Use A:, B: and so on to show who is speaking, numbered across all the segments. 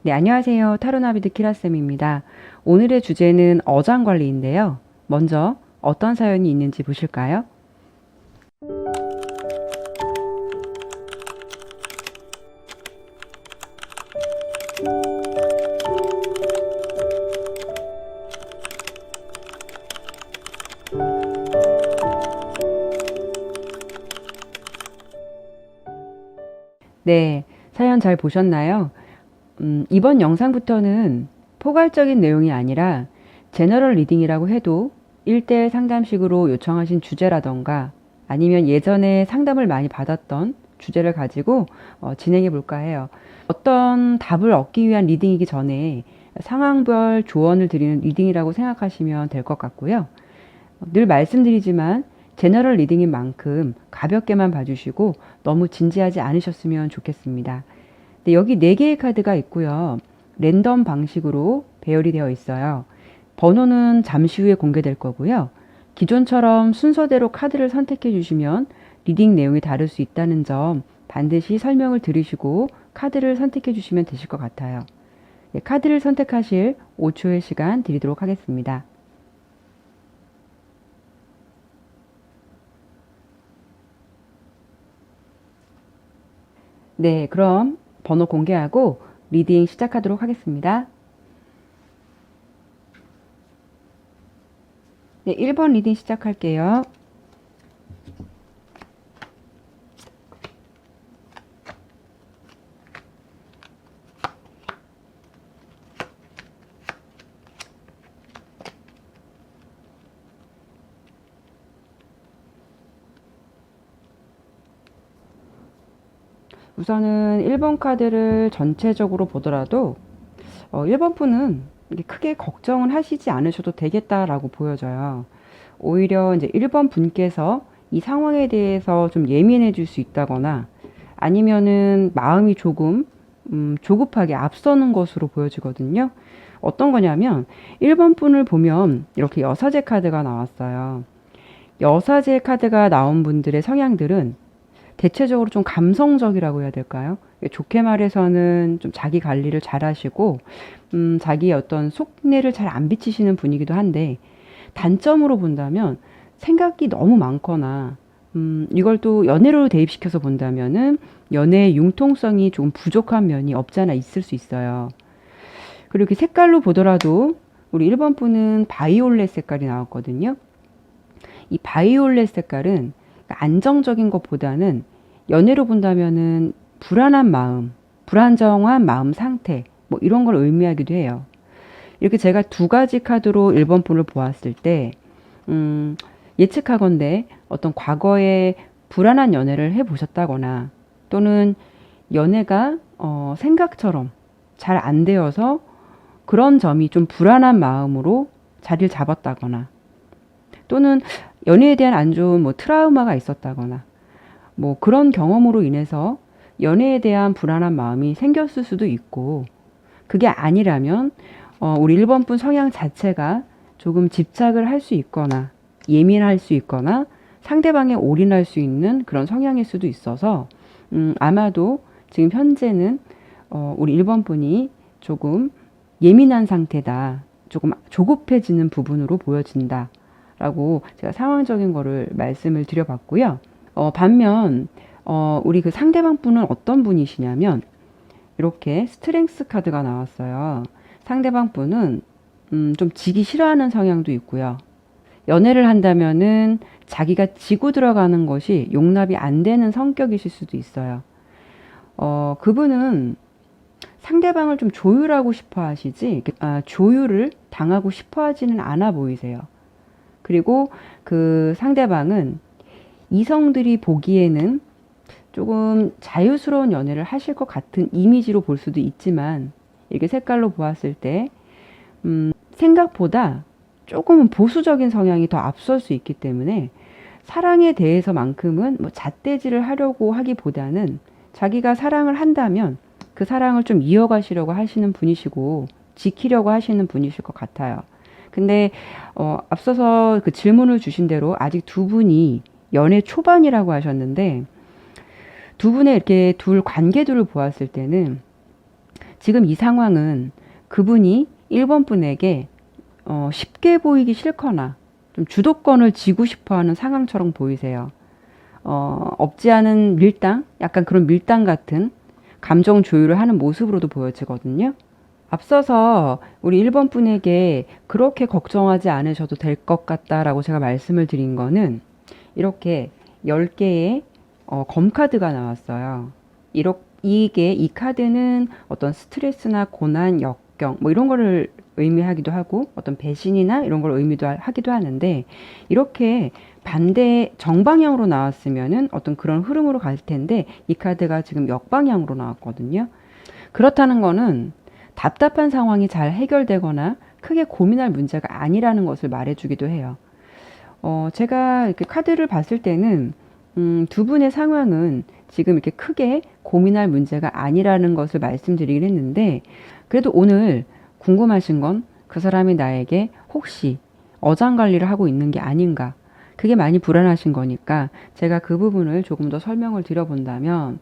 A: 네, 안녕하세요. 타로나비드 키라쌤입니다. 오늘의 주제는 어장관리인데요. 먼저 어떤 사연이 있는지 보실까요? 네, 사연 잘 보셨나요? 이번 영상부터는 포괄적인 내용이 아니라 제너럴 리딩이라고 해도 1대1 상담식으로 요청하신 주제라던가 아니면 예전에 상담을 많이 받았던 주제를 가지고 진행해 볼까 해요. 어떤 답을 얻기 위한 리딩이기 전에 상황별 조언을 드리는 리딩이라고 생각하시면 될 것 같고요. 늘 말씀드리지만 제너럴 리딩인 만큼 가볍게만 봐주시고 너무 진지하지 않으셨으면 좋겠습니다. 네, 여기 4개의 카드가 있고요. 랜덤 방식으로 배열이 되어 있어요. 번호는 잠시 후에 공개될 거고요. 기존처럼 순서대로 카드를 선택해 주시면 리딩 내용이 다를 수 있다는 점 반드시 설명을 들으시고 카드를 선택해 주시면 되실 것 같아요. 네, 카드를 선택하실 5초의 시간 드리도록 하겠습니다. 네, 그럼 번호 공개하고 리딩 시작하도록 하겠습니다. 네, 1번 리딩 시작할게요. 우선은 1번 카드를 전체적으로 보더라도 1번 분은 크게 걱정은 하시지 않으셔도 되겠다라고 보여져요. 오히려 이제 1번 분께서 이 상황에 대해서 좀 예민해 질 수 있다거나 아니면은 마음이 조금 조급하게 앞서는 것으로 보여지거든요. 어떤 거냐면 1번 분을 보면 이렇게 여사제 카드가 나왔어요. 여사제 카드가 나온 분들의 성향들은 대체적으로 좀 감성적이라고 해야 될까요? 좋게 말해서는 좀 자기 관리를 잘 하시고, 자기의 어떤 속내를 잘 안 비치시는 분이기도 한데, 단점으로 본다면 생각이 너무 많거나, 이걸 또 연애로 대입시켜서 본다면은 연애의 융통성이 조금 부족한 면이 없잖아 있을 수 있어요. 그리고 이렇게 색깔로 보더라도 우리 1번 분은 바이올렛 색깔이 나왔거든요. 이 바이올렛 색깔은 안정적인 것보다는 연애로 본다면은 불안한 마음, 불안정한 마음 상태, 뭐 이런 걸 의미하기도 해요. 이렇게 제가 두 가지 카드로 1번 분을 보았을 때, 예측하건대 어떤 과거에 불안한 연애를 해보셨다거나 또는 연애가 생각처럼 잘 안 되어서 그런 점이 좀 불안한 마음으로 자리를 잡았다거나 또는 연애에 대한 안 좋은 뭐 트라우마가 있었다거나 뭐 그런 경험으로 인해서 연애에 대한 불안한 마음이 생겼을 수도 있고 그게 아니라면 우리 1번 분 성향 자체가 조금 집착을 할 수 있거나 예민할 수 있거나 상대방에 올인할 수 있는 그런 성향일 수도 있어서 아마도 지금 현재는 우리 1번 분이 조금 예민한 상태다. 조금 조급해지는 부분으로 보여진다. 라고 제가 상황적인 거를 말씀을 드려봤고요. 반면 우리 그 상대방 분은 어떤 분이시냐면 이렇게 스트렝스 카드가 나왔어요. 상대방 분은 좀 지기 싫어하는 성향도 있고요. 연애를 한다면은 자기가 지고 들어가는 것이 용납이 안 되는 성격이실 수도 있어요. 그분은 상대방을 좀 조율하고 싶어 하시지, 조율을 당하고 싶어 하지는 않아 보이세요. 그리고 그 상대방은 이성들이 보기에는 조금 자유스러운 연애를 하실 것 같은 이미지로 볼 수도 있지만, 이렇게 색깔로 보았을 때, 생각보다 조금은 보수적인 성향이 더 앞설 수 있기 때문에, 사랑에 대해서만큼은 뭐 잣대질을 하려고 하기보다는 자기가 사랑을 한다면 그 사랑을 좀 이어가시려고 하시는 분이시고, 지키려고 하시는 분이실 것 같아요. 근데 앞서서 그 질문을 주신 대로 아직 두 분이 연애 초반이라고 하셨는데 두 분의 이렇게 둘 관계들을 보았을 때는 지금 이 상황은 그분이 1번 분에게 쉽게 보이기 싫거나 좀 주도권을 쥐고 싶어 하는 상황처럼 보이세요. 없지 않은 밀당, 약간 그런 밀당 같은 감정 조율을 하는 모습으로도 보여지거든요. 앞서서 우리 1번 분에게 그렇게 걱정하지 않으셔도 될 것 같다라고 제가 말씀을 드린 거는 이렇게 10개의 검카드가 나왔어요. 이게 이 카드는 어떤 스트레스나 고난, 역경 뭐 이런 거를 의미하기도 하고 어떤 배신이나 이런 걸 하기도 하는데 이렇게 반대 정방향으로 나왔으면은 어떤 그런 흐름으로 갈 텐데 이 카드가 지금 역방향으로 나왔거든요. 그렇다는 거는 답답한 상황이 잘 해결되거나 크게 고민할 문제가 아니라는 것을 말해주기도 해요. 제가 이렇게 카드를 봤을 때는 두 분의 상황은 지금 이렇게 크게 고민할 문제가 아니라는 것을 말씀드리긴 했는데 그래도 오늘 궁금하신 건 그 사람이 나에게 혹시 어장관리를 하고 있는 게 아닌가 그게 많이 불안하신 거니까 제가 그 부분을 조금 더 설명을 드려본다면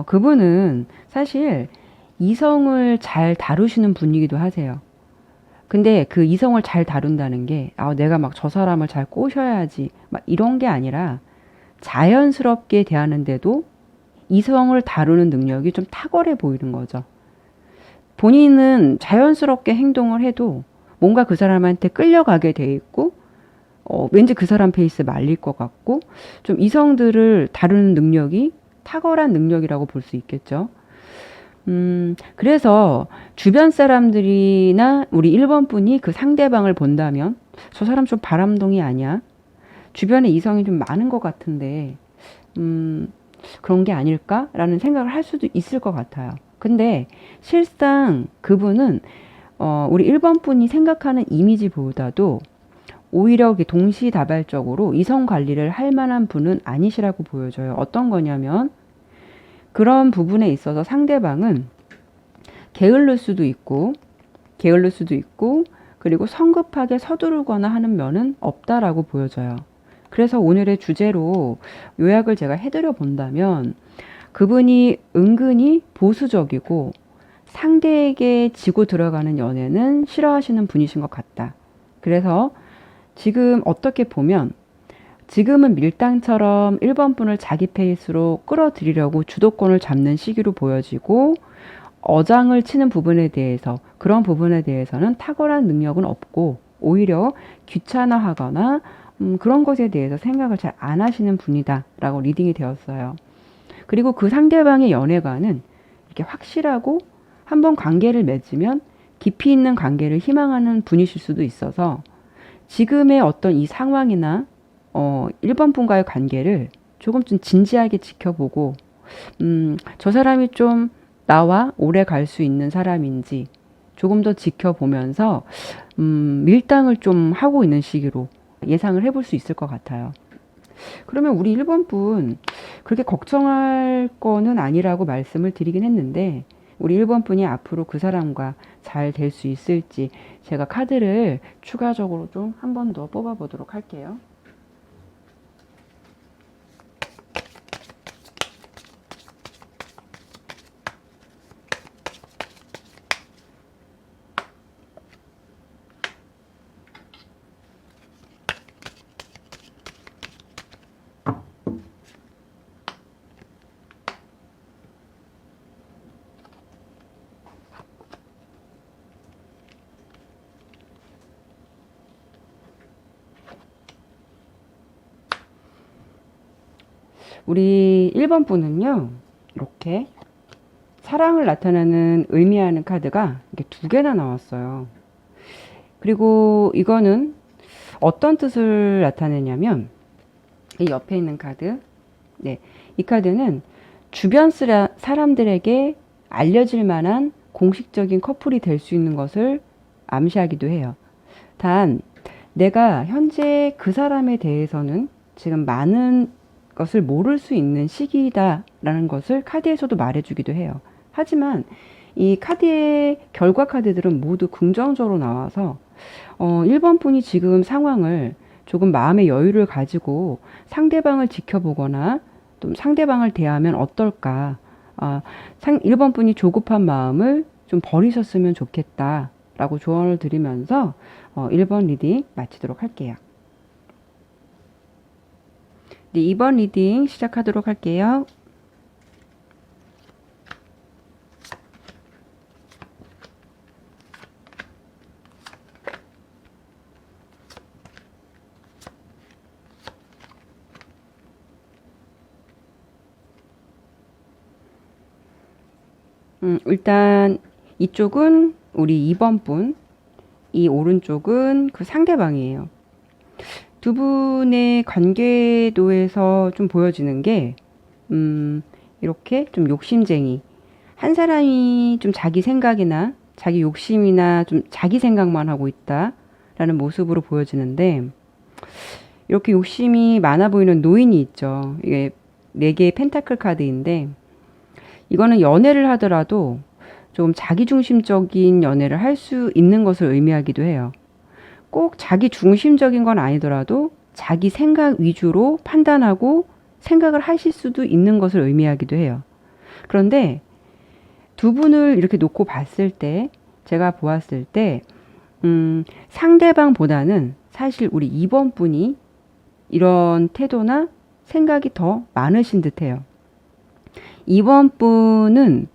A: 그분은 사실 이성을 잘 다루시는 분이기도 하세요. 근데 그 이성을 잘 다룬다는 게, 내가 막 저 사람을 잘 꼬셔야지, 막 이런 게 아니라 자연스럽게 대하는데도 이성을 다루는 능력이 좀 탁월해 보이는 거죠. 본인은 자연스럽게 행동을 해도 뭔가 그 사람한테 끌려가게 돼 있고, 왠지 그 사람 페이스에 말릴 것 같고, 좀 이성들을 다루는 능력이 탁월한 능력이라고 볼 수 있겠죠. 그래서 주변 사람들이나 우리 1번 분이 그 상대방을 본다면 저 사람 좀 바람둥이 아니야? 주변에 이성이 좀 많은 것 같은데, 그런 게 아닐까라는 생각을 할 수도 있을 것 같아요. 근데 실상 그분은, 우리 1번 분이 생각하는 이미지보다도 오히려 동시다발적으로 이성 관리를 할 만한 분은 아니시라고 보여져요. 어떤 거냐면, 그런 부분에 있어서 상대방은 게을를 수도 있고, 그리고 성급하게 서두르거나 하는 면은 없다라고 보여져요. 그래서 오늘의 주제로 요약을 제가 해드려 본다면, 그분이 은근히 보수적이고, 상대에게 지고 들어가는 연애는 싫어하시는 분이신 것 같다. 그래서 지금 어떻게 보면, 지금은 밀당처럼 1번 분을 자기 페이스로 끌어들이려고 주도권을 잡는 시기로 보여지고 어장을 치는 부분에 대해서 그런 부분에 대해서는 탁월한 능력은 없고 오히려 귀찮아하거나 그런 것에 대해서 생각을 잘 안 하시는 분이다 라고 리딩이 되었어요. 그리고 그 상대방의 연애관은 이렇게 확실하고 한번 관계를 맺으면 깊이 있는 관계를 희망하는 분이실 수도 있어서 지금의 어떤 이 상황이나 1번 분과의 관계를 조금 좀 진지하게 지켜보고, 저 사람이 좀 나와 오래 갈 수 있는 사람인지 조금 더 지켜보면서, 밀당을 좀 하고 있는 시기로 예상을 해볼 수 있을 것 같아요. 그러면 우리 1번 분, 그렇게 걱정할 거는 아니라고 말씀을 드리긴 했는데, 우리 1번 분이 앞으로 그 사람과 잘 될 수 있을지 제가 카드를 추가적으로 좀 한 번 더 뽑아보도록 할게요. 우리 1번 분은요, 이렇게 사랑을 나타내는 의미하는 카드가 이렇게 두 개나 나왔어요. 그리고 이거는 어떤 뜻을 나타내냐면, 이 옆에 있는 카드, 네, 이 카드는 주변 사람들에게 알려질 만한 공식적인 커플이 될 수 있는 것을 암시하기도 해요. 단, 내가 현재 그 사람에 대해서는 지금 많은 것을 모를 수 있는 시기다라는 것을 카드에서도 말해주기도 해요. 하지만 이 카드의 결과 카드들은 모두 긍정적으로 나와서 1번 분이 지금 상황을 조금 마음의 여유를 가지고 상대방을 지켜보거나 또 상대방을 대하면 어떨까 1번 분이 조급한 마음을 좀 버리셨으면 좋겠다 라고 조언을 드리면서 1번 리딩 마치도록 할게요. 네, 2번 리딩 시작하도록 할게요. 일단 이쪽은 우리 2번 분, 이 오른쪽은 그 상대방이에요. 두 분의 관계도에서 좀 보여지는 게, 이렇게 좀 욕심쟁이. 한 사람이 좀 자기 생각이나 자기 욕심이나 좀 자기 생각만 하고 있다라는 모습으로 보여지는데, 이렇게 욕심이 많아 보이는 노인이 있죠. 이게 4개의 펜타클 카드인데, 이거는 연애를 하더라도 좀 자기중심적인 연애를 할 수 있는 것을 의미하기도 해요. 꼭 자기 중심적인 건 아니더라도 자기 생각 위주로 판단하고 생각을 하실 수도 있는 것을 의미하기도 해요. 그런데 두 분을 이렇게 놓고 봤을 때, 제가 보았을 때, 상대방보다는 사실 우리 2번 분이 이런 태도나 생각이 더 많으신 듯해요. 2번 분은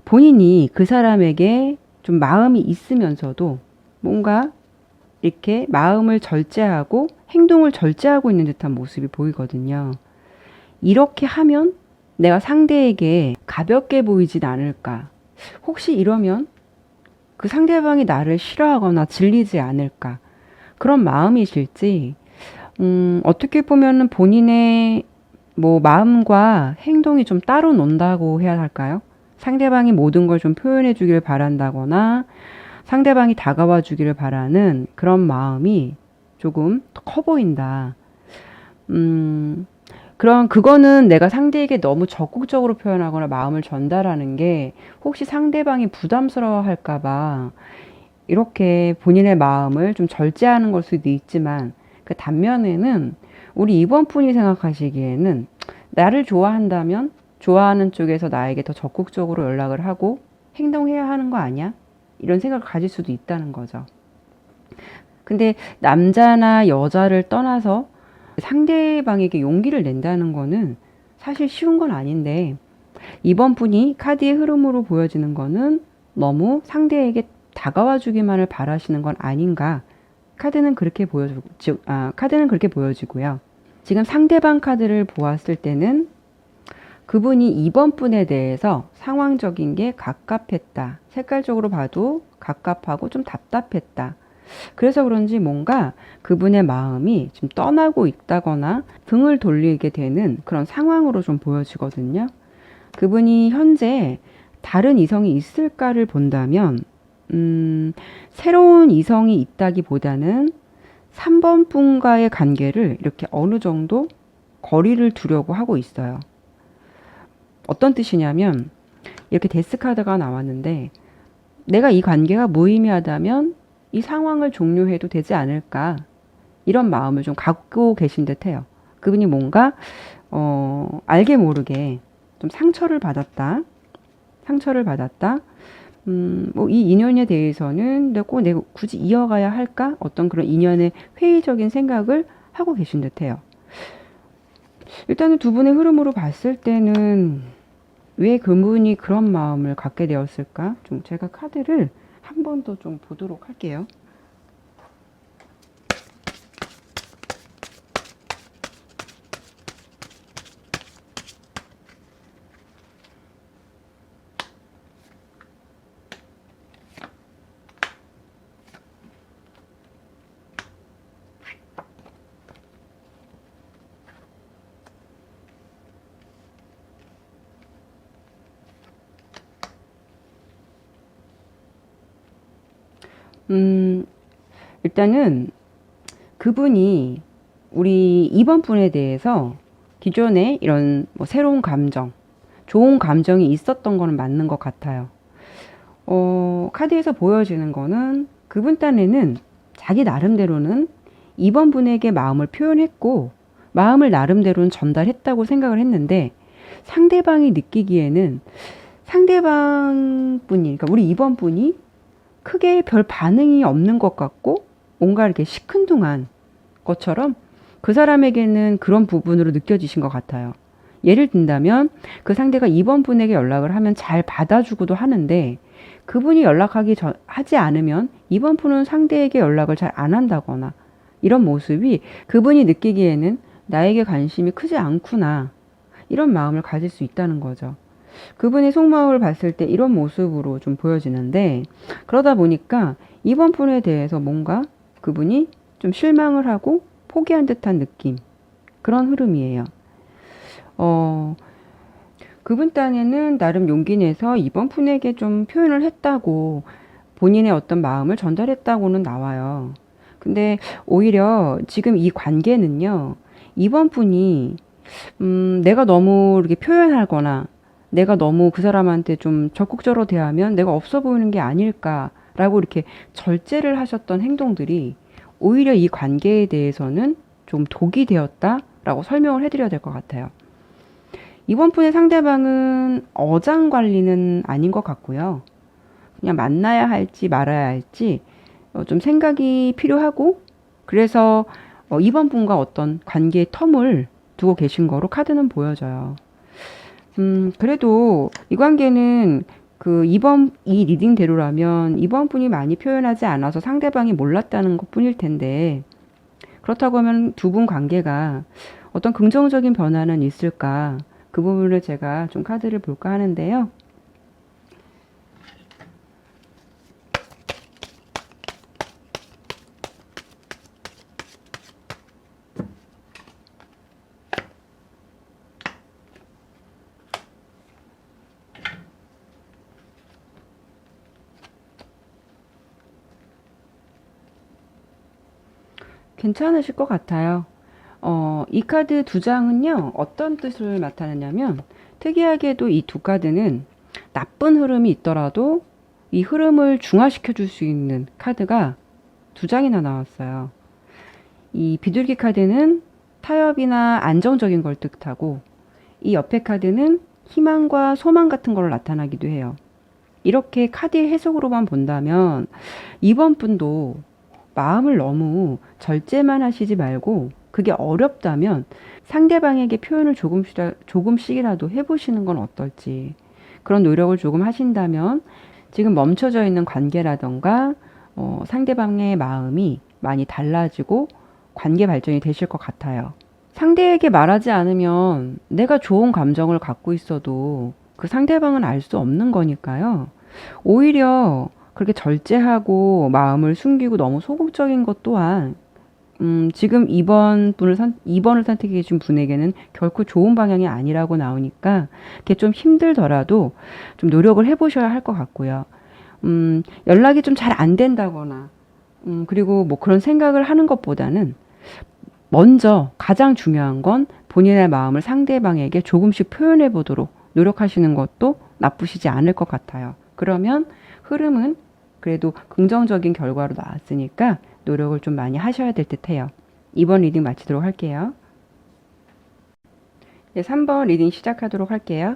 A: 본인이 그 사람에게 좀 마음이 있으면서도 뭔가 이렇게 마음을 절제하고 행동을 절제하고 있는 듯한 모습이 보이거든요. 이렇게 하면 내가 상대에게 가볍게 보이진 않을까? 혹시 이러면 그 상대방이 나를 싫어하거나 질리지 않을까? 그런 마음이실지, 어떻게 보면은 본인의 뭐 마음과 행동이 좀 따로 논다고 해야 할까요? 상대방이 모든 걸 좀 표현해 주길 바란다거나 상대방이 다가와 주기를 바라는 그런 마음이 조금 더 커 보인다. 그거는 내가 상대에게 너무 적극적으로 표현하거나 마음을 전달하는 게 혹시 상대방이 부담스러워 할까봐 이렇게 본인의 마음을 좀 절제하는 걸 수도 있지만, 그 단면에는 우리 2번 분이 생각하시기에는 나를 좋아한다면 좋아하는 쪽에서 나에게 더 적극적으로 연락을 하고 행동해야 하는 거 아니야? 이런 생각을 가질 수도 있다는 거죠. 근데 남자나 여자를 떠나서 상대방에게 용기를 낸다는 거는 사실 쉬운 건 아닌데, 이번 분이 카드의 흐름으로 보여지는 거는 너무 상대에게 다가와 주기만을 바라시는 건 아닌가. 카드는 그렇게 보여지고요. 지금 상대방 카드를 보았을 때는 그분이 2번 분에 대해서 상황적인 게 갑갑했다. 색깔적으로 봐도 갑갑하고 좀 답답했다. 그래서 그런지 뭔가 그분의 마음이 좀 떠나고 있다거나 등을 돌리게 되는 그런 상황으로 좀 보여지거든요. 그분이 현재 다른 이성이 있을까를 본다면, 새로운 이성이 있다기보다는 3번 분과의 관계를 이렇게 어느 정도 거리를 두려고 하고 있어요. 어떤 뜻이냐면, 이렇게 데스 카드가 나왔는데, 내가 이 관계가 무의미하다면 이 상황을 종료해도 되지 않을까, 이런 마음을 좀 갖고 계신 듯해요. 그분이 뭔가 알게 모르게 좀 상처를 받았다. 뭐 이 인연에 대해서는 내가 굳이 이어가야 할까? 어떤 그런 인연의 회의적인 생각을 하고 계신 듯해요. 일단은 두 분의 흐름으로 봤을 때는 왜 그분이 그런 마음을 갖게 되었을까? 좀 제가 카드를 한 번 더 좀 보도록 할게요. 일단은 그분이 우리 2번 분에 대해서 기존에 이런 뭐 새로운 감정, 좋은 감정이 있었던 거는 맞는 것 같아요. 카드에서 보여지는 거는 그분 딴에는 자기 나름대로는 2번 분에게 마음을 표현했고, 마음을 나름대로는 전달했다고 생각을 했는데, 상대방이 느끼기에는 상대방 분이, 그러니까 우리 2번 분이 크게 별 반응이 없는 것 같고 뭔가 이렇게 시큰둥한 것처럼 그 사람에게는 그런 부분으로 느껴지신 것 같아요. 예를 든다면 그 상대가 2번 분에게 연락을 하면 잘 받아주고도 하는데 그분이 하지 않으면 2번 분은 상대에게 연락을 잘 안 한다거나 이런 모습이 그분이 느끼기에는 나에게 관심이 크지 않구나. 이런 마음을 가질 수 있다는 거죠. 그분의 속마음을 봤을 때 이런 모습으로 좀 보여지는데 그러다 보니까 2번 분에 대해서 뭔가 그분이 좀 실망을 하고 포기한 듯한 느낌. 그런 흐름이에요. 어, 그분 딴에는 나름 용기 내서 2번 분에게 좀 표현을 했다고 본인의 어떤 마음을 전달했다고는 나와요. 근데 오히려 지금 이 관계는요, 2번 분이 내가 너무 이렇게 표현하거나 내가 너무 그 사람한테 좀 적극적으로 대하면 내가 없어 보이는 게 아닐까라고 이렇게 절제를 하셨던 행동들이 오히려 이 관계에 대해서는 좀 독이 되었다라고 설명을 해드려야 될 것 같아요. 이번 분의 상대방은 어장 관리는 아닌 것 같고요. 그냥 만나야 할지 말아야 할지 좀 생각이 필요하고 그래서 이번 분과 어떤 관계의 텀을 두고 계신 거로 카드는 보여져요. 그래도 이 관계는 이 리딩대로라면 이번 분이 많이 표현하지 않아서 상대방이 몰랐다는 것 뿐일 텐데, 그렇다고 하면 두 분 관계가 어떤 긍정적인 변화는 있을까? 그 부분을 제가 좀 카드를 볼까 하는데요. 괜찮으실 것 같아요. 이 카드 두 장은요, 어떤 뜻을 나타내냐면, 특이하게도 이 두 카드는 나쁜 흐름이 있더라도 이 흐름을 중화시켜 줄 수 있는 카드가 두 장이나 나왔어요. 이 비둘기 카드는 타협이나 안정적인 걸 뜻하고, 이 옆에 카드는 희망과 소망 같은 걸 나타나기도 해요. 이렇게 카드의 해석으로만 본다면, 이번 분도 마음을 너무 절제만 하시지 말고 그게 어렵다면 상대방에게 표현을 조금씩이라도 해보시는 건 어떨지. 그런 노력을 조금 하신다면 지금 멈춰져 있는 관계라던가 상대방의 마음이 많이 달라지고 관계 발전이 되실 것 같아요. 상대에게 말하지 않으면 내가 좋은 감정을 갖고 있어도 그 상대방은 알 수 없는 거니까요. 오히려 그렇게 절제하고 마음을 숨기고 너무 소극적인 것 또한 지금 2번을 선택해 계신 분에게는 결코 좋은 방향이 아니라고 나오니까 그게 좀 힘들더라도 좀 노력을 해보셔야 할 것 같고요. 연락이 좀 잘 안 된다거나, 그리고 뭐 그런 생각을 하는 것보다는 먼저 가장 중요한 건 본인의 마음을 상대방에게 조금씩 표현해 보도록 노력하시는 것도 나쁘시지 않을 것 같아요. 그러면 흐름은 그래도 긍정적인 결과로 나왔으니까 노력을 좀 많이 하셔야 될 듯해요. 2번 리딩 마치도록 할게요. 네, 3번 리딩 시작하도록 할게요.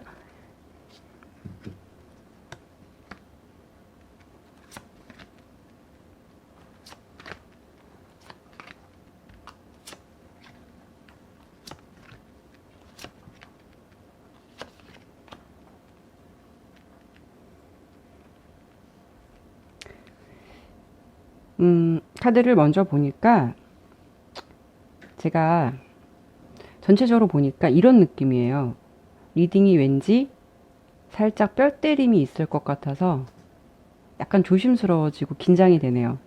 A: 카드를 먼저 보니까 제가 전체적으로 보니까 이런 느낌이에요. 리딩이 왠지 살짝 뼈 때림이 있을 것 같아서 약간 조심스러워지고 긴장이 되네요.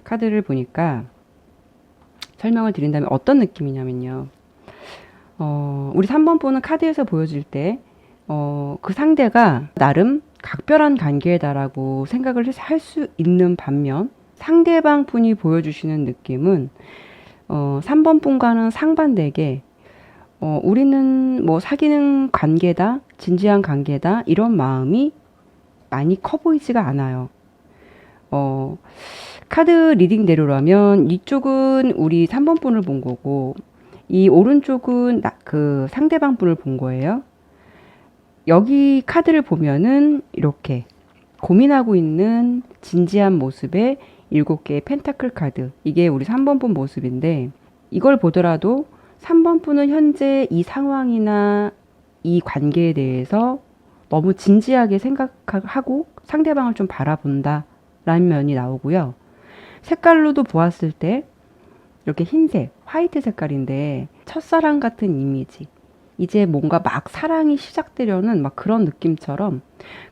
A: 카드를 보니까 설명을 드린다면 어떤 느낌이냐면요. 우리 3번 보는 카드에서 보여질 때, 그 상대가 나름 각별한 관계다라고 생각을 할 수 있는 반면, 상대방 분이 보여주시는 느낌은 3번 분과는 상반되게 우리는 뭐 사귀는 관계다, 진지한 관계다 이런 마음이 많이 커 보이지가 않아요. 카드 리딩대로라면 이쪽은 우리 3번 분을 본 거고 이 오른쪽은 그 상대방 분을 본 거예요. 여기 카드를 보면은 이렇게 고민하고 있는 진지한 모습의 7개의 펜타클 카드. 이게 우리 3번 분 모습인데 이걸 보더라도 3번 분은 현재 이 상황이나 이 관계에 대해서 너무 진지하게 생각하고 상대방을 좀 바라본다 라는 면이 나오고요. 색깔로도 보았을 때 이렇게 흰색, 화이트 색깔인데 첫사랑 같은 이미지. 이제 뭔가 막 사랑이 시작되려는 막 그런 느낌처럼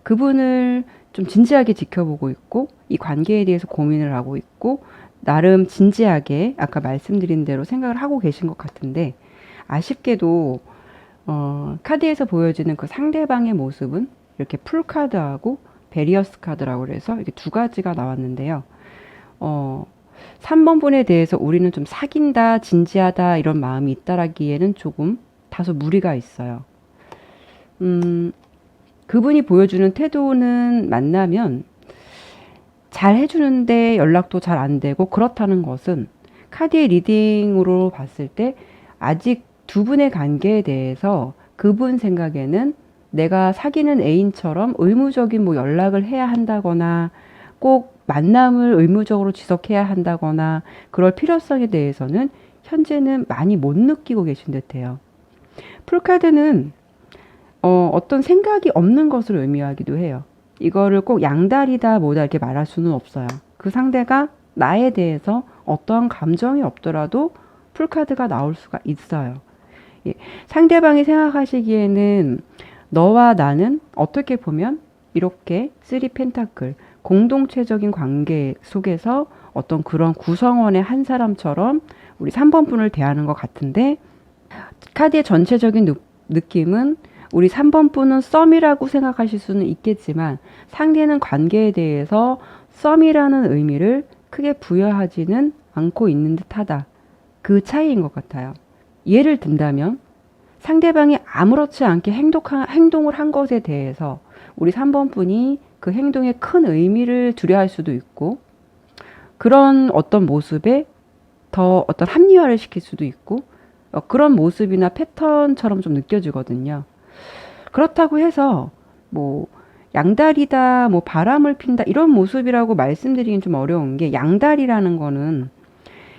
A: 그분을 좀 진지하게 지켜보고 있고 이 관계에 대해서 고민을 하고 있고 나름 진지하게 아까 말씀드린 대로 생각을 하고 계신 것 같은데 아쉽게도 카드에서 보여지는 그 상대방의 모습은 이렇게 풀 카드하고 베리어스 카드라고 그래서 이렇게 두 가지가 나왔는데요. 어, 3번 분에 대해서 우리는 좀 사귄다, 진지하다 이런 마음이 있다라기에는 조금 다소 무리가 있어요. 음, 그분이 보여주는 태도는 만나면 잘 해주는데 연락도 잘 안 되고 그렇다는 것은 카드의 리딩으로 봤을 때 아직 두 분의 관계에 대해서 그분 생각에는 내가 사귀는 애인처럼 의무적인 뭐 연락을 해야 한다거나 꼭 만남을 의무적으로 지속해야 한다거나 그럴 필요성에 대해서는 현재는 많이 못 느끼고 계신 듯해요. 풀카드는 어떤 생각이 없는 것을 의미하기도 해요. 이거를 꼭 양다리다 뭐다 이렇게 말할 수는 없어요. 그 상대가 나에 대해서 어떠한 감정이 없더라도 풀카드가 나올 수가 있어요. 예, 상대방이 생각하시기에는 너와 나는 어떻게 보면 이렇게 쓰리 펜타클 공동체적인 관계 속에서 어떤 그런 구성원의 한 사람처럼 우리 3번 분을 대하는 것 같은데 카드의 전체적인 느낌은 우리 3번 분은 썸이라고 생각하실 수는 있겠지만 상대는 관계에 대해서 썸이라는 의미를 크게 부여하지는 않고 있는 듯하다. 그 차이인 것 같아요. 예를 든다면 상대방이 아무렇지 않게 행동을 한 것에 대해서 우리 3번 분이 그 행동에 큰 의미를 두려할 수도 있고 그런 어떤 모습에 더 어떤 합리화를 시킬 수도 있고 그런 모습이나 패턴처럼 좀 느껴지거든요. 그렇다고 해서 뭐 양다리다 뭐 바람을 핀다 이런 모습이라고 말씀드리긴 좀 어려운 게 양다리라는 거는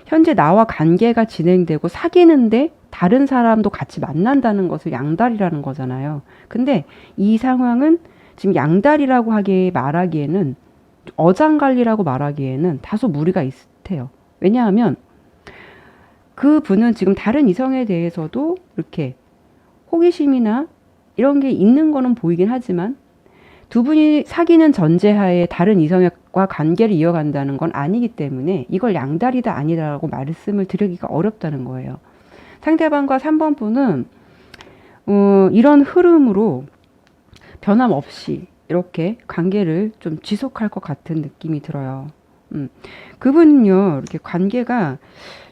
A: 현재 나와 관계가 진행되고 사귀는데 다른 사람도 같이 만난다는 것을 양다리라는 거잖아요. 근데 이 상황은 지금 양다리라고 말하기에는 어장관리라고 말하기에는 다소 무리가 있대요. 왜냐하면 그 분은 지금 다른 이성에 대해서도 이렇게 호기심이나 이런 게 있는 거는 보이긴 하지만 두 분이 사귀는 전제하에 다른 이성과 관계를 이어간다는 건 아니기 때문에 이걸 양다리다 아니다라고 말씀을 드리기가 어렵다는 거예요. 상대방과 3번 분은 이런 흐름으로 변함없이 이렇게 관계를 좀 지속할 것 같은 느낌이 들어요. 그분은요, 이렇게 관계가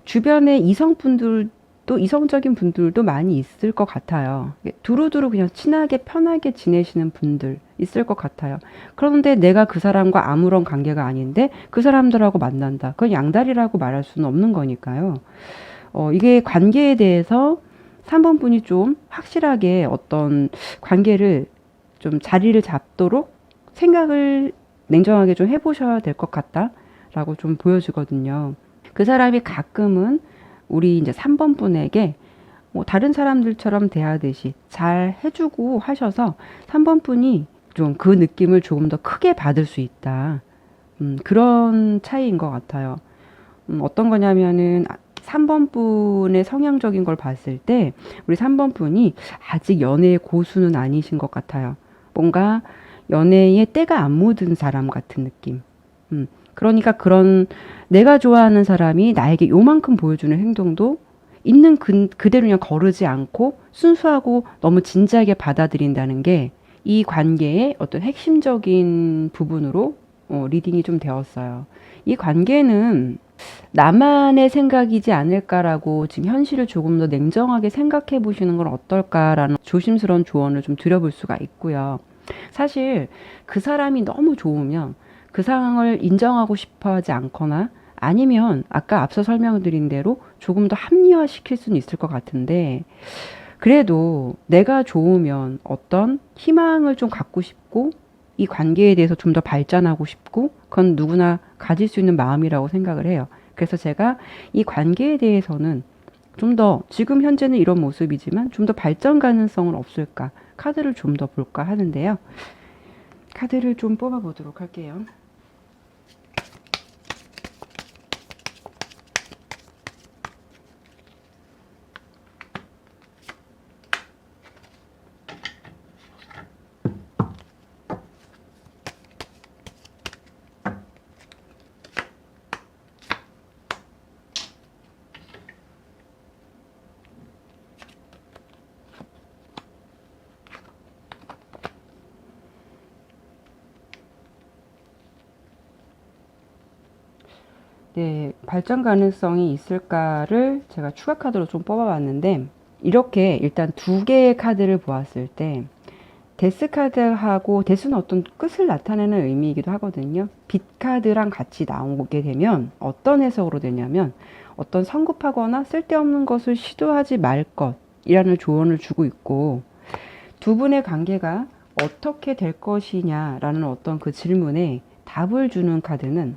A: 주변에 이성적인 분들도 많이 있을 것 같아요. 두루두루 그냥 친하게 편하게 지내시는 분들 있을 것 같아요. 그런데 내가 그 사람과 아무런 관계가 아닌데 그 사람들하고 만난다. 그건 양다리라고 말할 수는 없는 거니까요. 이게 관계에 대해서 3번 분이 좀 확실하게 어떤 관계를 좀 자리를 잡도록 생각을 냉정하게 좀 해보셔야 될 것 같다라고 좀 보여지거든요. 그 사람이 가끔은 우리 이제 3번 분에게 뭐 다른 사람들처럼 대하듯이 잘 해주고 하셔서 3번 분이 좀 그 느낌을 조금 더 크게 받을 수 있다. 그런 차이인 것 같아요. 어떤 거냐면은 3번 분의 성향적인 걸 봤을 때 우리 3번 분이 아직 연애의 고수는 아니신 것 같아요. 뭔가 연애에 때가 안 묻은 사람 같은 느낌. 그러니까 그런 내가 좋아하는 사람이 나에게 요만큼 보여주는 행동도 있는 그대로 그냥 거르지 않고 순수하고 너무 진지하게 받아들인다는 게 이 관계의 어떤 핵심적인 부분으로 리딩이 좀 되었어요. 이 관계는 나만의 생각이지 않을까라고 지금 현실을 조금 더 냉정하게 생각해 보시는 건 어떨까라는 조심스러운 조언을 좀 드려볼 수가 있고요. 사실 그 사람이 너무 좋으면 그 상황을 인정하고 싶어 하지 않거나 아니면 아까 앞서 설명드린 대로 조금 더 합리화시킬 수는 있을 것 같은데 그래도 내가 좋으면 어떤 희망을 좀 갖고 싶고 이 관계에 대해서 좀 더 발전하고 싶고 그건 누구나 가질 수 있는 마음이라고 생각을 해요. 그래서 제가 이 관계에 대해서는 좀 더 지금 현재는 이런 모습이지만 좀 더 발전 가능성은 없을까? 카드를 좀 더 볼까 하는데요. 카드를 좀 뽑아 보도록 할게요. 네, 발전 가능성이 있을까를 제가 추가 카드로 좀 뽑아봤는데, 이렇게 일단 두 개의 카드를 보았을 때, 데스 카드하고, 데스는 어떤 끝을 나타내는 의미이기도 하거든요. 빛 카드랑 같이 나오게 되면 어떤 해석으로 되냐면, 어떤 성급하거나 쓸데없는 것을 시도하지 말 것이라는 조언을 주고 있고, 두 분의 관계가 어떻게 될 것이냐라는 어떤 그 질문에 답을 주는 카드는,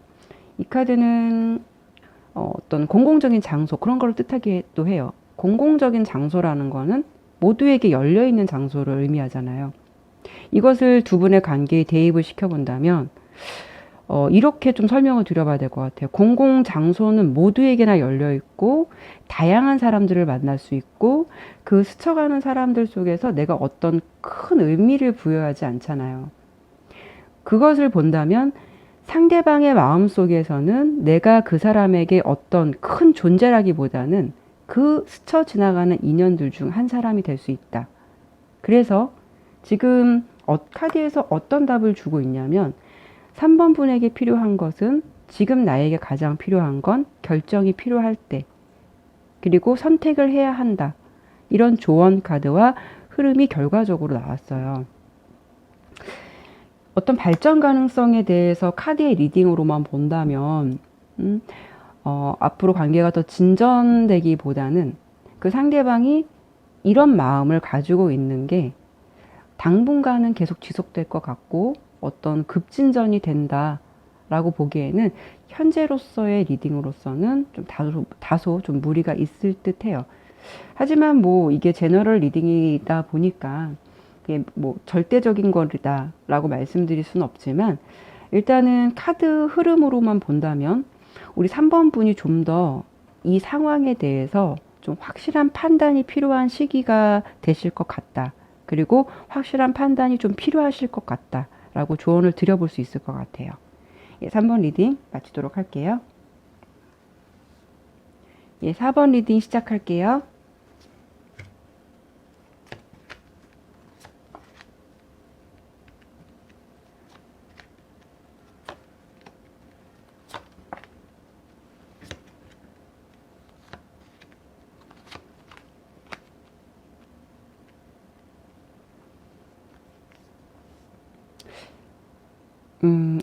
A: 이 카드는 어떤 공공적인 장소 그런 걸 뜻하기도 해요. 공공적인 장소라는 거는 모두에게 열려있는 장소를 의미하잖아요. 이것을 두 분의 관계에 대입을 시켜본다면 이렇게 좀 설명을 드려봐야 될 것 같아요. 공공 장소는 모두에게나 열려 있고 다양한 사람들을 만날 수 있고 그 스쳐가는 사람들 속에서 내가 어떤 큰 의미를 부여하지 않잖아요. 그것을 본다면 상대방의 마음 속에서는 내가 그 사람에게 어떤 큰 존재라기보다는 그 스쳐 지나가는 인연들 중 한 사람이 될 수 있다. 그래서 지금 카드에서 어떤 답을 주고 있냐면 3번 분에게 필요한 것은 지금 나에게 가장 필요한 건 결정이 필요할 때 그리고 선택을 해야 한다. 이런 조언 카드와 흐름이 결과적으로 나왔어요. 어떤 발전 가능성에 대해서 카드의 리딩으로만 본다면 앞으로 관계가 더 진전되기보다는 그 상대방이 이런 마음을 가지고 있는 게 당분간은 계속 지속될 것 같고 어떤 급진전이 된다라고 보기에는 현재로서의 리딩으로서는 좀 다소 좀 무리가 있을 듯해요. 하지만 뭐 이게 제너럴 리딩이다 보니까 이게 뭐 절대적인 거다라고 말씀드릴 수는 없지만 일단은 카드 흐름으로만 본다면 우리 3번 분이 좀 더 이 상황에 대해서 좀 확실한 판단이 필요한 시기가 되실 것 같다. 그리고 확실한 판단이 좀 필요하실 것 같다. 라고 조언을 드려볼 수 있을 것 같아요. 예, 3번 리딩 마치도록 할게요. 예, 4번 리딩 시작할게요.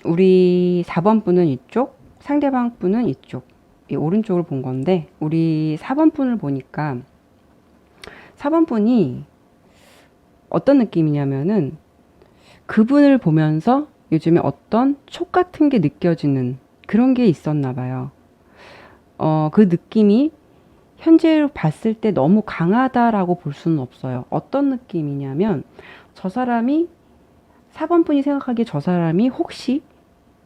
A: 우리 4번 분은 이쪽, 상대방 분은 이쪽, 이 오른쪽을 본 건데, 우리 4번 분을 보니까 4번 분이 어떤 느낌이냐면은 그분을 보면서 요즘에 어떤 촉 같은 게 느껴지는 그런 게 있었나 봐요. 그 느낌이 현재로 봤을 때 너무 강하다라고 볼 수는 없어요. 어떤 느낌이냐면 저 사람이 4번 분이 생각하기에 저 사람이 혹시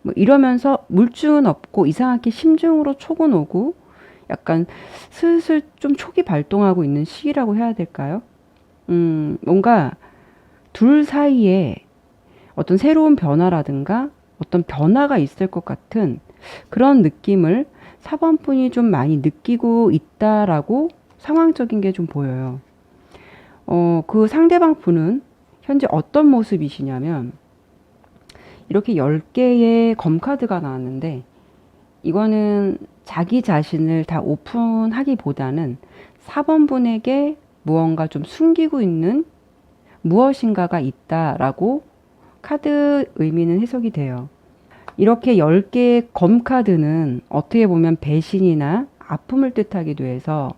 A: 뭐 이러면서 물증은 없고 이상하게 심중으로 촉은 오고 약간 슬슬 좀 촉이 발동하고 있는 시기라고 해야 될까요? 뭔가 둘 사이에 어떤 새로운 변화라든가 어떤 변화가 있을 것 같은 그런 느낌을 4번 분이 좀 많이 느끼고 있다라고 상황적인 게 좀 보여요. 그 상대방 분은 현재 어떤 모습이시냐면 이렇게 10개의 검카드가 나왔는데 이거는 자기 자신을 다 오픈하기보다는 4번 분에게 무언가 좀 숨기고 있는 무엇인가가 있다라고 카드 의미는 해석이 돼요. 이렇게 10개의 검카드는 어떻게 보면 배신이나 아픔을 뜻하기도 해서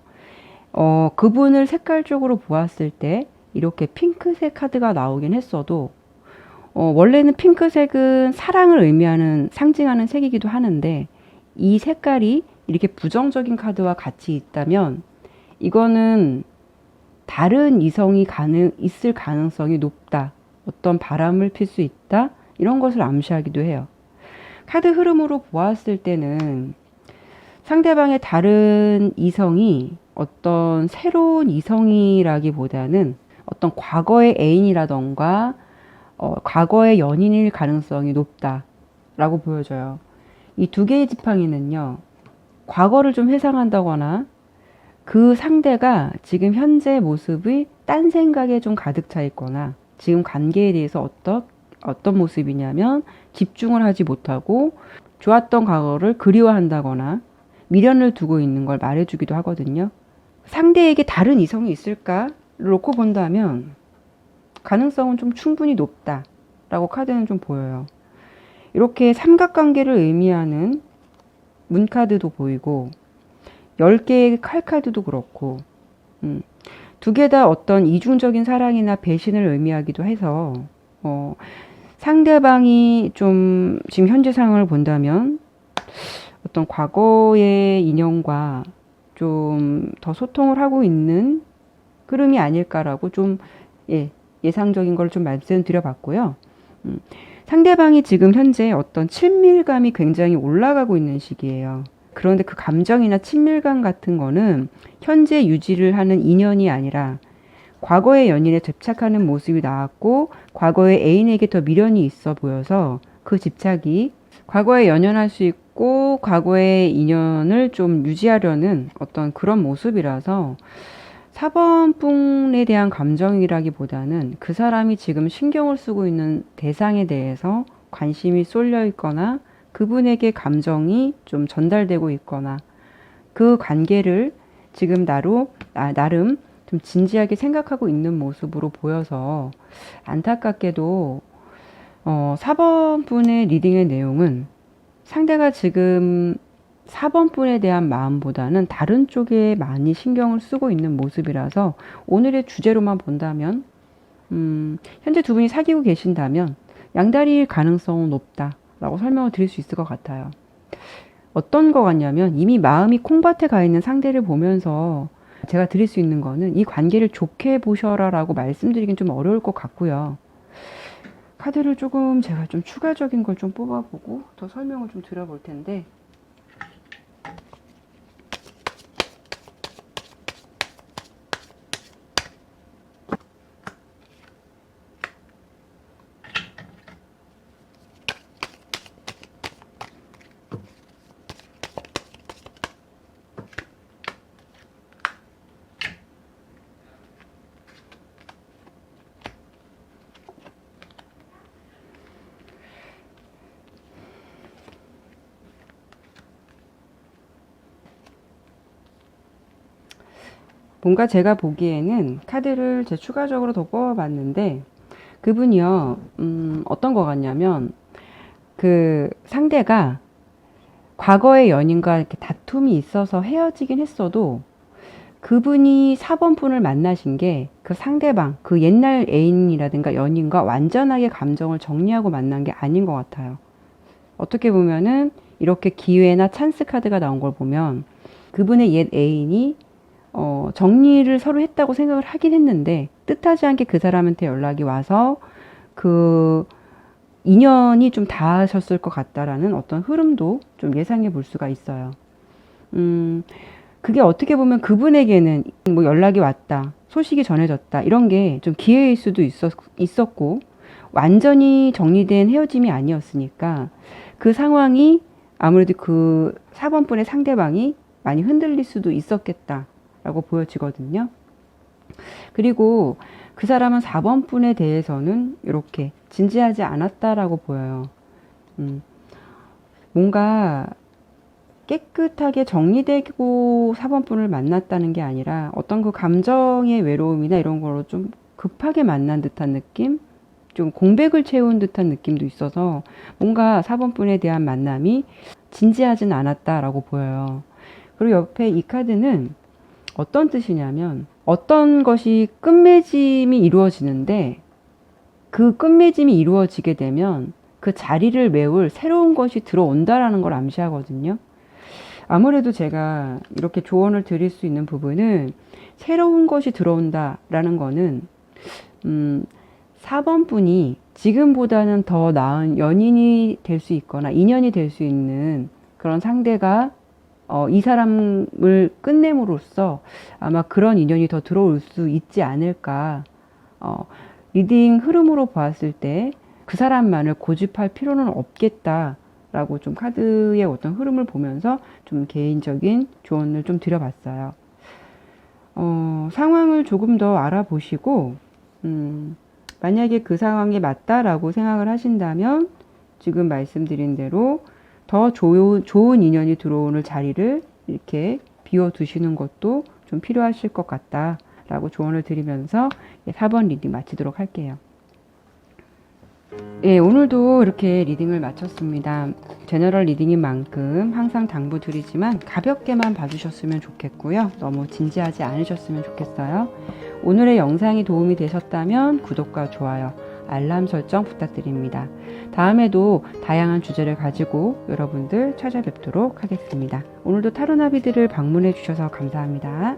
A: 그분을 색깔적으로 보았을 때 이렇게 핑크색 카드가 나오긴 했어도 원래는 핑크색은 사랑을 의미하는 상징하는 색이기도 하는데 이 색깔이 이렇게 부정적인 카드와 같이 있다면 이거는 다른 이성이 있을 가능성이 높다. 어떤 바람을 필 수 있다. 이런 것을 암시하기도 해요. 카드 흐름으로 보았을 때는 상대방의 다른 이성이 어떤 새로운 이성이라기보다는 어떤 과거의 애인이라던가 과거의 연인일 가능성이 높다라고 보여져요. 이 두 개의 지팡이는요, 과거를 좀 회상한다거나 그 상대가 지금 현재 모습이 딴 생각에 좀 가득 차 있거나 지금 관계에 대해서 어떤 모습이냐면 집중을 하지 못하고 좋았던 과거를 그리워한다거나 미련을 두고 있는 걸 말해주기도 하거든요. 상대에게 다른 이성이 있을까? 놓고 본다면 가능성은 좀 충분히 높다라고 카드는 좀 보여요. 이렇게 삼각관계를 의미하는 문카드도 보이고 10개의 칼카드도 그렇고 두 개 다 어떤 이중적인 사랑이나 배신을 의미하기도 해서 상대방이 좀 지금 현재 상황을 본다면 어떤 과거의 인연과 좀 더 소통을 하고 있는 흐름이 아닐까라고 좀 예상적인 걸 좀 말씀드려 봤고요. 상대방이 지금 현재 어떤 친밀감이 굉장히 올라가고 있는 시기예요. 그런데 그 감정이나 친밀감 같은 거는 현재 유지를 하는 인연이 아니라 과거의 연인에 집착하는 모습이 나왔고 과거의 애인에게 더 미련이 있어 보여서 그 집착이 과거에 연연할 수 있고 과거의 인연을 좀 유지하려는 어떤 그런 모습이라서 4번 분에 대한 감정이라기보다는 그 사람이 지금 신경을 쓰고 있는 대상에 대해서 관심이 쏠려 있거나 그분에게 감정이 좀 전달되고 있거나 그 관계를 지금 나름 좀 진지하게 생각하고 있는 모습으로 보여서 안타깝게도 4번 분의 리딩의 내용은 상대가 지금 4번 분에 대한 마음보다는 다른 쪽에 많이 신경을 쓰고 있는 모습이라서 오늘의 주제로만 본다면 현재 두 분이 사귀고 계신다면 양다리일 가능성은 높다라고 설명을 드릴 수 있을 것 같아요. 어떤 거 같냐면 이미 마음이 콩밭에 가 있는 상대를 보면서 제가 드릴 수 있는 거는 이 관계를 좋게 보셔라 라고 말씀드리긴 좀 어려울 것 같고요. 카드를 조금 제가 좀 추가적인 걸 좀 뽑아보고 더 설명을 좀 드려볼 텐데 뭔가 제가 보기에는 카드를 제 추가적으로 더 뽑아봤는데 그분이요 어떤 거 같냐면 그 상대가 과거의 연인과 이렇게 다툼이 있어서 헤어지긴 했어도 그분이 4번 분을 만나신 게 그 상대방, 그 옛날 애인이라든가 연인과 완전하게 감정을 정리하고 만난 게 아닌 것 같아요. 어떻게 보면은 이렇게 기회나 찬스 카드가 나온 걸 보면 그분의 옛 애인이 정리를 서로 했다고 생각을 하긴 했는데 뜻하지 않게 그 사람한테 연락이 와서 그 인연이 좀 닿으셨을 것 같다라는 어떤 흐름도 좀 예상해 볼 수가 있어요. 그게 어떻게 보면 그분에게는 뭐 연락이 왔다, 소식이 전해졌다, 이런 게 좀 기회일 수도 있었고, 완전히 정리된 헤어짐이 아니었으니까, 그 상황이 아무래도 그 4번분의 상대방이 많이 흔들릴 수도 있었겠다라고 보여지거든요. 그리고 그 사람은 4번분에 대해서는 이렇게 진지하지 않았다라고 보여요. 뭔가 깨끗하게 정리되고 4번분을 만났다는 게 아니라 어떤 그 감정의 외로움이나 이런 걸로 좀 급하게 만난 듯한 느낌? 좀 공백을 채운 듯한 느낌도 있어서 뭔가 4번분에 대한 만남이 진지하진 않았다라고 보여요. 그리고 옆에 이 카드는 어떤 뜻이냐면 어떤 것이 끝맺음이 이루어지는데 그 끝맺음이 이루어지게 되면 그 자리를 메울 새로운 것이 들어온다라는 걸 암시하거든요. 아무래도 제가 이렇게 조언을 드릴 수 있는 부분은 새로운 것이 들어온다라는 거는 4번 분이 지금보다는 더 나은 연인이 될 수 있거나 인연이 될 수 있는 그런 상대가 이 사람을 끝냄으로써 아마 그런 인연이 더 들어올 수 있지 않을까. 리딩 흐름으로 보았을 때 그 사람만을 고집할 필요는 없겠다라고 좀 카드의 어떤 흐름을 보면서 좀 개인적인 조언을 좀 드려봤어요. 상황을 조금 더 알아보시고, 만약에 그 상황이 맞다라고 생각을 하신다면 지금 말씀드린 대로 더 좋은 인연이 들어오는 자리를 이렇게 비워두시는 것도 좀 필요하실 것 같다라고 조언을 드리면서 4번 리딩 마치도록 할게요. 예, 오늘도 이렇게 리딩을 마쳤습니다. 제너럴 리딩인 만큼 항상 당부드리지만 가볍게만 봐주셨으면 좋겠고요. 너무 진지하지 않으셨으면 좋겠어요. 오늘의 영상이 도움이 되셨다면 구독과 좋아요, 알람 설정 부탁드립니다. 다음에도 다양한 주제를 가지고 여러분들 찾아뵙도록 하겠습니다. 오늘도 타로나비들을 방문해 주셔서 감사합니다.